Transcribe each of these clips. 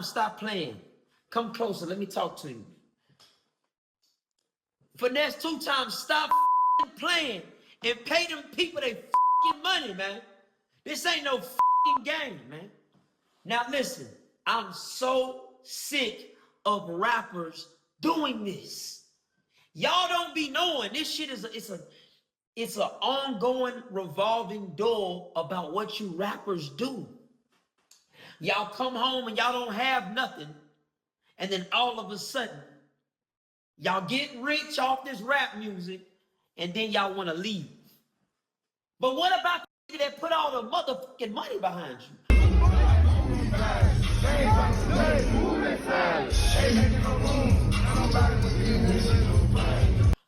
Stop playing. Come closer. Let me talk to you. Finesse 2 times. Stop playing and pay them people they money, man. This ain't no game, man. Now listen, I'm so sick of rappers doing this. Y'all don't be knowing this shit is it's an ongoing revolving door about what you rappers do. Y'all come home and y'all don't have nothing, and then all of a sudden, y'all get rich off this rap music, and then y'all want to leave. But what about the nigga that put all the motherfucking money behind you?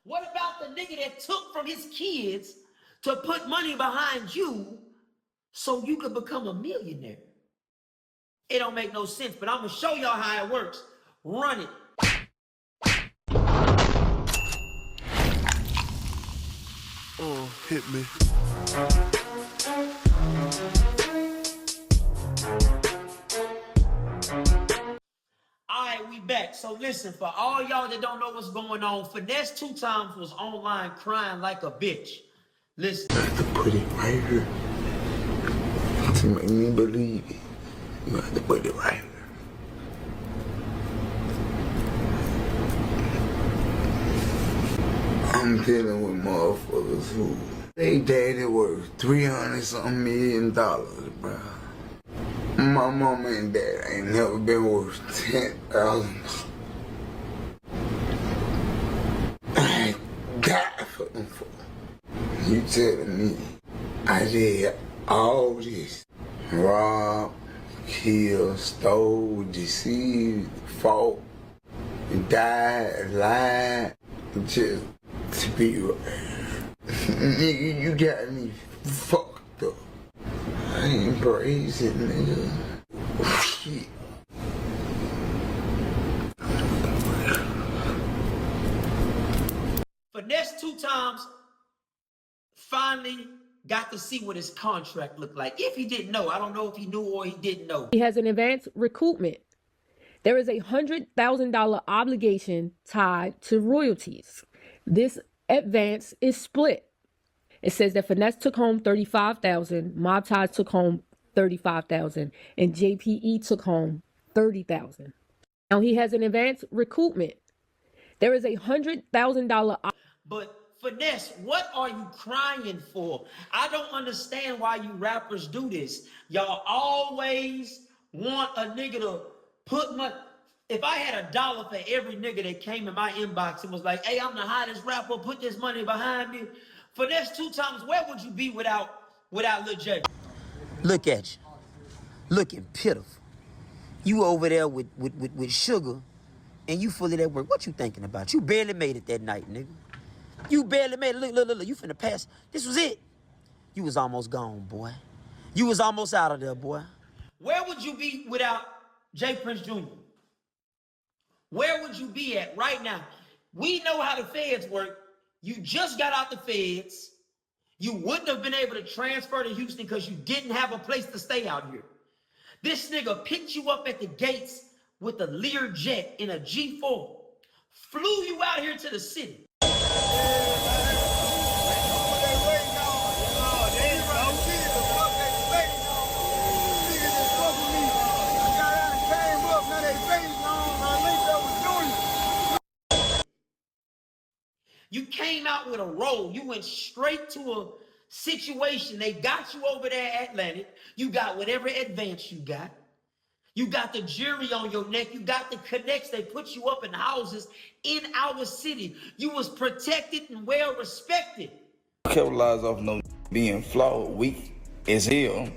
What about the nigga that took from his kids to put money behind you so you could become a millionaire? It don't make no sense, but I'm gonna show y'all how it works. Run it. Oh, hit me. All right, we back. So listen, for all y'all that don't know what's going on, Finesse 2 times was online crying like a bitch. Listen. You have to put it right here to make me believe it. You have to put it right here. I'm dealing with motherfuckers who they daddy worth $300-something million, bro. My mama and dad ain't never been worth $10,000. I died for them for. You telling me I did all this? Rob, kill, stole, deceived, fought, died, lied, just to be right. Nigga, you got me fucked up. I ain't brazen, nigga. Shit. Finesse 2 times finally got to see what his contract looked like. If he didn't know, I don't know if he knew or he didn't know. He has an advance recoupment. There is a $100,000 obligation tied to royalties. This advance is split. It says that Finesse took home $35,000, mobbties took home $35,000, and JPE took home $30,000. Now he has an advance recoupment. There is a $100,000. But Finesse, what are you crying for? I don't understand why you rappers do this. Y'all always want a nigga to put money. If I had $1 for every nigga that came in my inbox and was like, hey, I'm the hottest rapper, put this money behind me. Finesse 2 times, where would you be without Lil J? Look at you. Looking pitiful. You over there with sugar, and you full of that work. What you thinking about? You barely made it that night, nigga. You barely made it. Look. You finna pass. This was it. You was almost gone, boy. You was almost out of there, boy. Where would you be without Jprince Jr.? Where would you be at right now? We know how the feds work. You just got out the feds. You wouldn't have been able to transfer to Houston because you didn't have a place to stay out here. This nigga picked you up at the gates with a Lear jet in a G4, flew you out here to the city. You came out with a role. You went straight to a situation. They got you over there at Atlantic. You got whatever advance you got. You got the jury on your neck. You got the connects. They put you up in houses in our city. You was protected and well respected. Capitalize off no being flawed, weak as hell.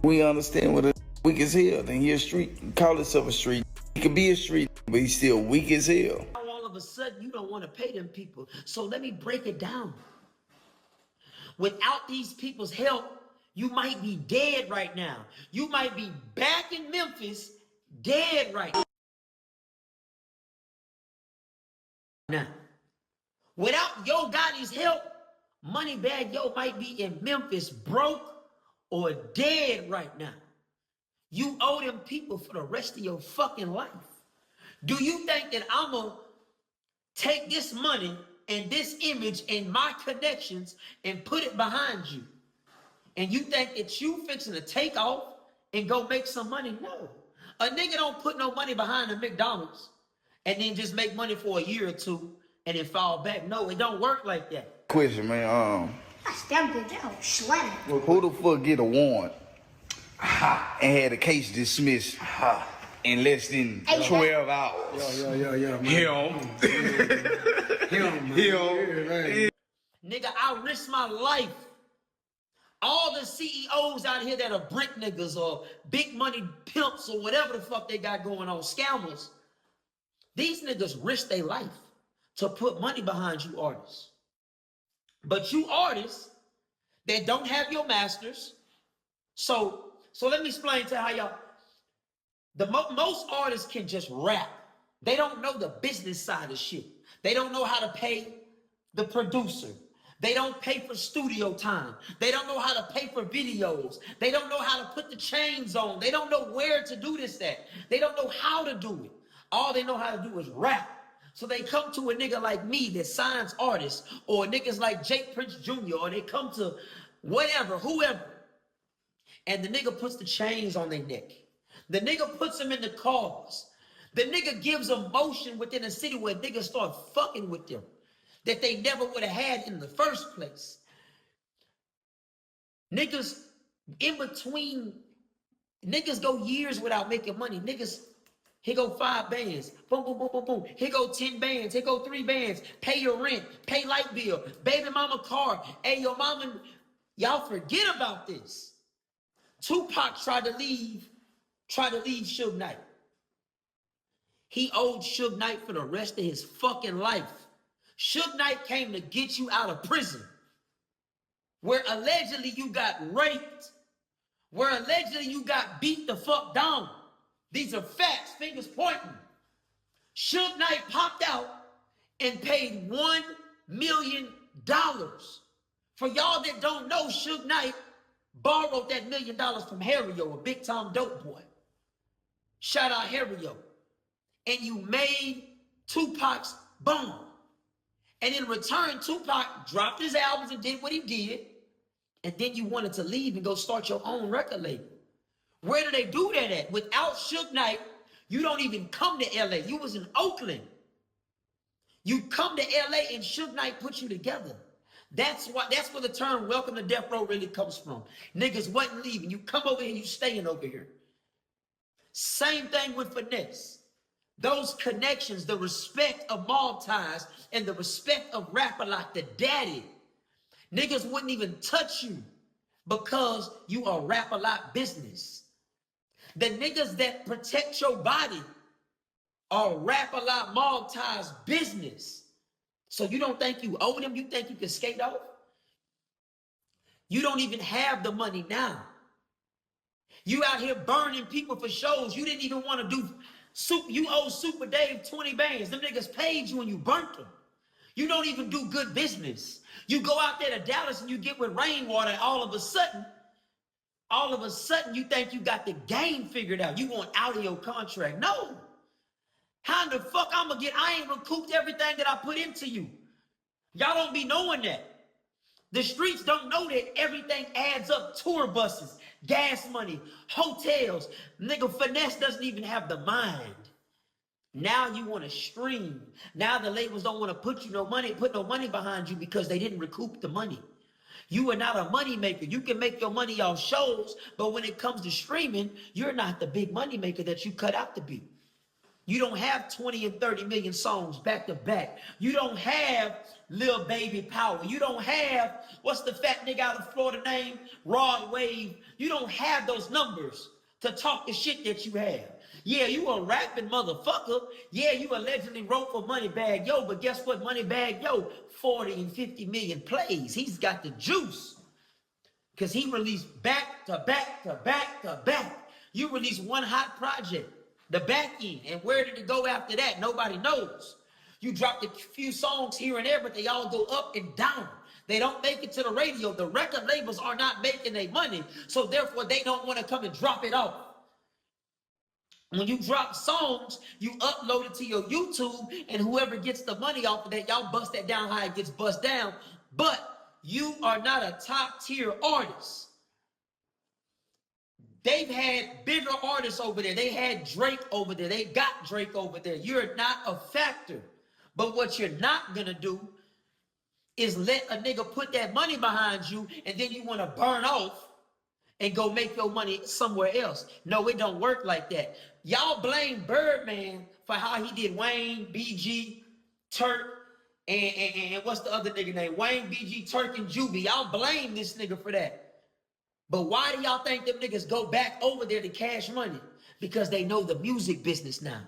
We understand what a weak as hell. Then you're a street. Call yourself a street. He could be a street, but he's still weak as hell. All of a sudden, you don't want to pay them people. So let me break it down. Without these people's help, you might be dead right now. You might be back in Memphis, dead right now. Without Yo Gotti's help, Moneybag Yo might be in Memphis broke or dead right now. You owe them people for the rest of your fucking life. Do you think that I'm going to take this money and this image and my connections and put it behind you? And you think that you fixing to take off and go make some money? No. A nigga don't put no money behind a McDonald's and then just make money for a year or two and then fall back. No, it don't work like that. Question, man. That's damn good. That was slamming. Who the fuck get a warrant and had the case dismissed in less than 12 hours? Yeah, man. Him. Nigga, I risk my life. All the CEOs out here that are brick niggas or big money pimps or whatever the fuck they got going on, scammers, these niggas risk their life to put money behind you artists. But you artists that don't have your masters, so let me explain to how y'all, most artists can just rap. They don't know the business side of shit. They don't know how to pay the producer. They don't pay for studio time. They don't know how to pay for videos. They don't know how to put the chains on. They don't know where to do this at. They don't know how to do it. All they know how to do is rap. So they come to a nigga like me that signs artists, or niggas like Jprince Jr., or they come to whatever, whoever, and the nigga puts the chains on their neck. The nigga puts them in the cars. The nigga gives them motion within a city where niggas start fucking with them that they never would have had in the first place. Niggas in between, niggas go years without making money. Niggas, here go 5 bands, boom, boom, boom, boom, boom. Here go 10 bands, here go 3 bands. Pay your rent, pay light bill, baby mama car. Hey, your mama, y'all forget about this. Tupac tried to leave Suge Knight. He owed Suge Knight for the rest of his fucking life. Suge Knight came to get you out of prison, where allegedly you got raped, where allegedly you got beat the fuck down. These are facts, fingers pointing. Suge Knight popped out and paid $1 million. For y'all that don't know, Suge Knight borrowed that $1 million from Harrio, a big time dope boy. Shout out Harrio. And you made Tupac's bomb. And in return, Tupac dropped his albums and did what he did. And then you wanted to leave and go start your own record label. Where do they do that at? Without Suge Knight, you don't even come to LA. You was in Oakland. You come to LA and Suge Knight put you together. That's where the term welcome to death row really comes from. Niggas wasn't leaving. You come over here, you staying over here. Same thing with Finesse. Those connections, the respect of mob ties and the respect of Rap-A-Lot, the daddy. Niggas wouldn't even touch you because you are Rap-A-Lot business. The niggas that protect your body are Rap-A-Lot mob ties business. So you don't think you owe them? You think you can skate off? You don't even have the money now. You out here burning people for shows. You didn't even want to do you owe Super Dave 20 bands. Them niggas paid you and you burnt them. You don't even do good business. You go out there to Dallas and you get with Rainwater and all of a sudden you think you got the game figured out. You want out of your contract. No. How in the fuck I ain't recouped everything that I put into you. Y'all don't be knowing that. The streets don't know that everything adds up. Tour buses, gas money, hotels. Nigga, Finesse doesn't even have the mind. Now you want to stream. Now the labels don't want to put no money behind you because they didn't recoup the money. You are not a money maker. You can make your money off shows, but when it comes to streaming, you're not the big money maker that you cut out to be. You don't have 20 and 30 million songs back to back. You don't have Lil Baby Power. You don't have, what's the fat nigga out of Florida name? Rod Wave. You don't have those numbers to talk the shit that you have. Yeah, you a rapping motherfucker. Yeah, you allegedly wrote for Moneybagg Yo, but guess what? Moneybagg Yo, 40 and 50 million plays. He's got the juice. Because he released back to back to back to back. You released one hot project. The back end, and where did it go after that? Nobody knows. You dropped a few songs here and there, but they all go up and down. They don't make it to the radio. The record labels are not making their money, so therefore they don't want to come and drop it off. When you drop songs, you upload it to your YouTube, and whoever gets the money off of that, y'all bust that down how it gets bust down. But you are not a top tier artist. They've had bigger artists over there. They had Drake over there. They got Drake over there. You're not a factor. But what you're not gonna do is let a nigga put that money behind you, and then you want to burn off and go make your money somewhere else. No, it don't work like that. Y'all blame Birdman for how he did Wayne, BG, Turk, and what's the other nigga name? Wayne, BG, Turk, and Juvie. Y'all blame this nigga for that. But why do y'all think them niggas go back over there to cash money? Because they know the music business now.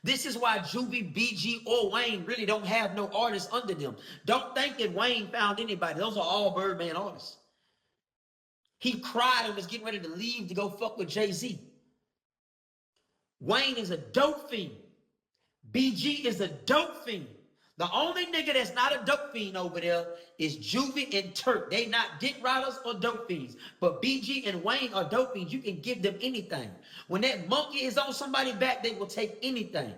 This is why Juvie, BG, or Wayne really don't have no artists under them. Don't think that Wayne found anybody. Those are all Birdman artists. He cried and was getting ready to leave to go fuck with Jay-Z. Wayne is a dope fiend. BG is a dope fiend. The only nigga that's not a dope fiend over there is Juvie and Turk. They not dick riders or dope fiends. But BG and Wayne are dope fiends. You can give them anything. When that monkey is on somebody's back, they will take anything.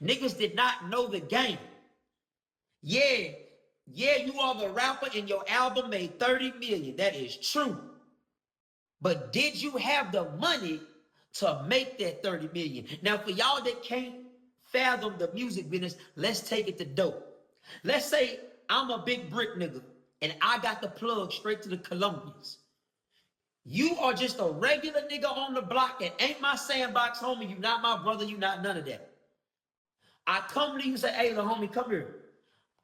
Niggas did not know the game. Yeah, you are the rapper and your album made 30 million. That is true. But did you have the money to make that 30 million? Now, for y'all that can't fathom the music business, let's take it to dope. Let's say I'm a big brick nigga and I got the plug straight to the Colombians. You are just a regular nigga on the block that ain't my sandbox homie. You not my brother. You not none of that. I come to you and say, hey, little homie, come here.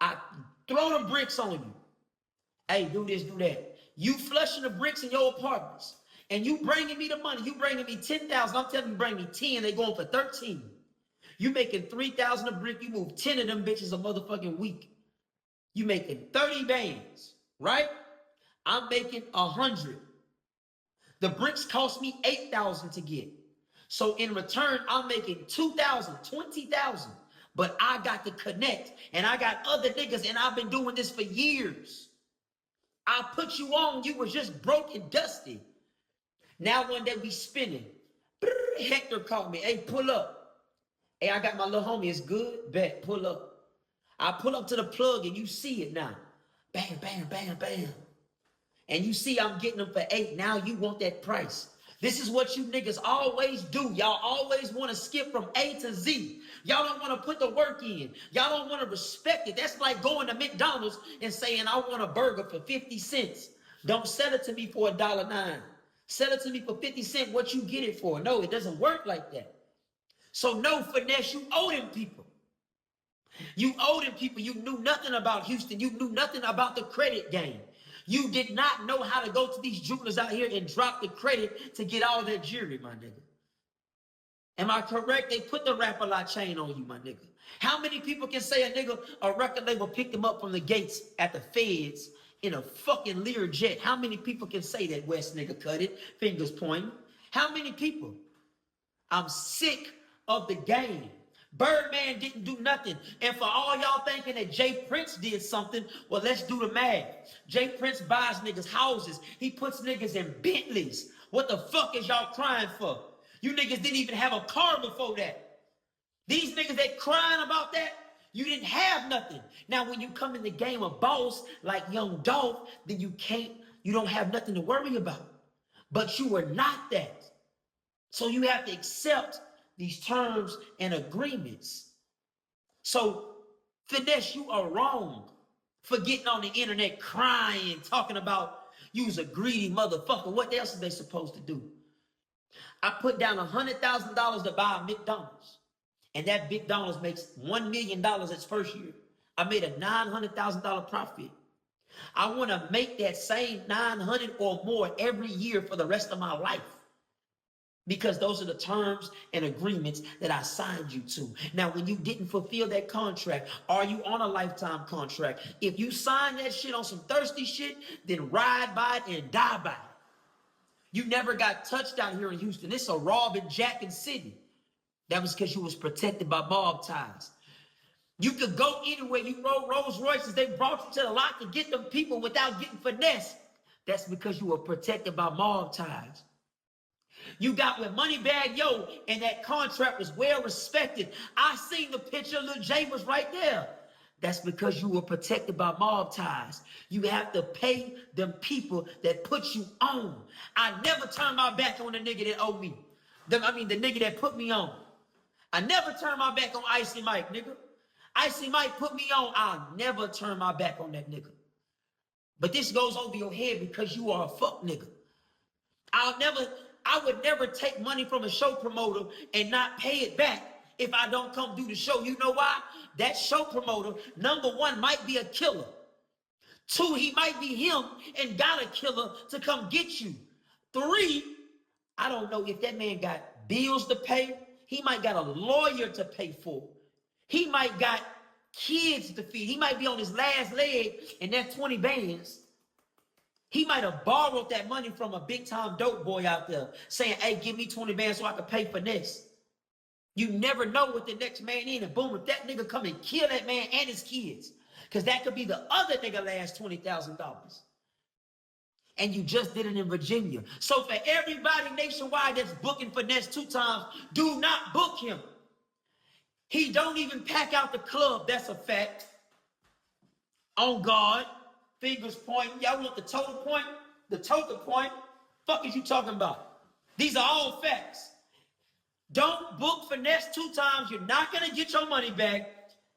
I throw the bricks on you. Hey, do this, do that. You flushing the bricks in your apartments and you bringing me the money. You bringing me 10,000. I'm telling you, bring me 10. They going for 13. You making 3,000 a brick. You move 10 of them bitches a motherfucking week. You making 30 bands, right? I'm making 100. The bricks cost me 8,000 to get. So in return, I'm making 2,000, 20,000. But I got to connect, and I got other niggas, and I've been doing this for years. I put you on, you was just broke and dusty. Now one day we spinning. Hector called me, hey, pull up. Hey, I got my little homie, it's good, bet, pull up. I pull up to the plug, and you see it now. Bam, bam, bam, bam. And you see I'm getting them for 8. Now you want that price. This is what you niggas always do. Y'all always want to skip from A to Z. Y'all don't want to put the work in. Y'all don't want to respect it. That's like going to McDonald's and saying, I want a burger for 50 cents. Don't sell it to me for $1.09. Sell it to me for 50 cents what you get it for. No, it doesn't work like that. So no, Finesse, you owe them people. You owe them people. You knew nothing about Houston. You knew nothing about the credit game. You did not know how to go to these jewelers out here and drop the credit to get all their jewelry, my nigga. Am I correct? They put the Rap-A-Lot chain on you, my nigga. How many people can say a record label picked them up from the gates at the feds in a fucking Learjet? How many people can say that West nigga cut it, fingers pointing? How many people? I'm sick of the game. Birdman didn't do nothing. And for all y'all thinking that Jprince did something, well, let's do the math. Jprince buys niggas houses. He puts niggas in Bentleys. What the fuck is y'all crying for? You niggas didn't even have a car before that. These niggas that crying about that, you didn't have nothing. Now, when you come in the game of boss like Young Dolph, then you don't have nothing to worry about. But you were not that. So you have to accept these terms and agreements. So, Finesse, you are wrong for getting on the internet crying, talking about you was a greedy motherfucker. What else are they supposed to do? I put down $100,000 to buy a McDonald's, and that McDonald's makes $1 million its first year. I made a $900,000 profit. I want to make that same 900 or more every year for the rest of my life. Because those are the terms and agreements that I signed you to. Now, when you didn't fulfill that contract, are you on a lifetime contract? If you sign that shit on some thirsty shit, then ride by it and die by it. You never got touched out here in Houston. It's a robbing, jacking city. That was because you was protected by mob ties. You could go anywhere. You rode Rolls Royces. They brought you to the lot to get them people without getting finesse. That's because you were protected by mob ties. You got with Moneybag Yo, and that contract was well respected. I seen the picture, Lil J was right there. That's because you were protected by mob ties. You have to pay them people that put you on. I never turned my back on the nigga that owed me. The nigga that put me on. I never turned my back on Icy Mike, nigga. Icy Mike put me on. I'll never turn my back on that nigga. But this goes over your head because you are a fuck nigga. I would never take money from a show promoter and not pay it back if I don't come do the show. You know why? That show promoter, number one, might be a killer. Two, he might be him and got a killer to come get you. Three, I don't know if that man got bills to pay. He might got a lawyer to pay for. He might got kids to feed. He might be on his last leg and that's 20 bands. He might have borrowed that money from a big time dope boy out there saying, hey, give me 20 bands so I can pay Finesse. You never know what the next man in, and boom, if that nigga come and kill that man and his kids, because that could be the other nigga last $20,000. And you just did it in Virginia. So for everybody nationwide that's booking Finesse 2 times, do not book him. He don't even pack out the club, that's a fact. On guard, fingers pointing. Y'all want the total point? The total point? Fuck is you talking about? These are all facts. Don't book Finesse 2 times. You're not going to get your money back.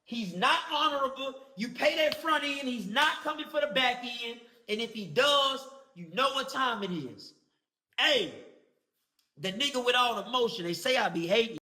He's not honorable. You pay that front end. He's not coming for the back end. And if he does, you know what time it is. Hey, the nigga with all the motion. They say I be hating.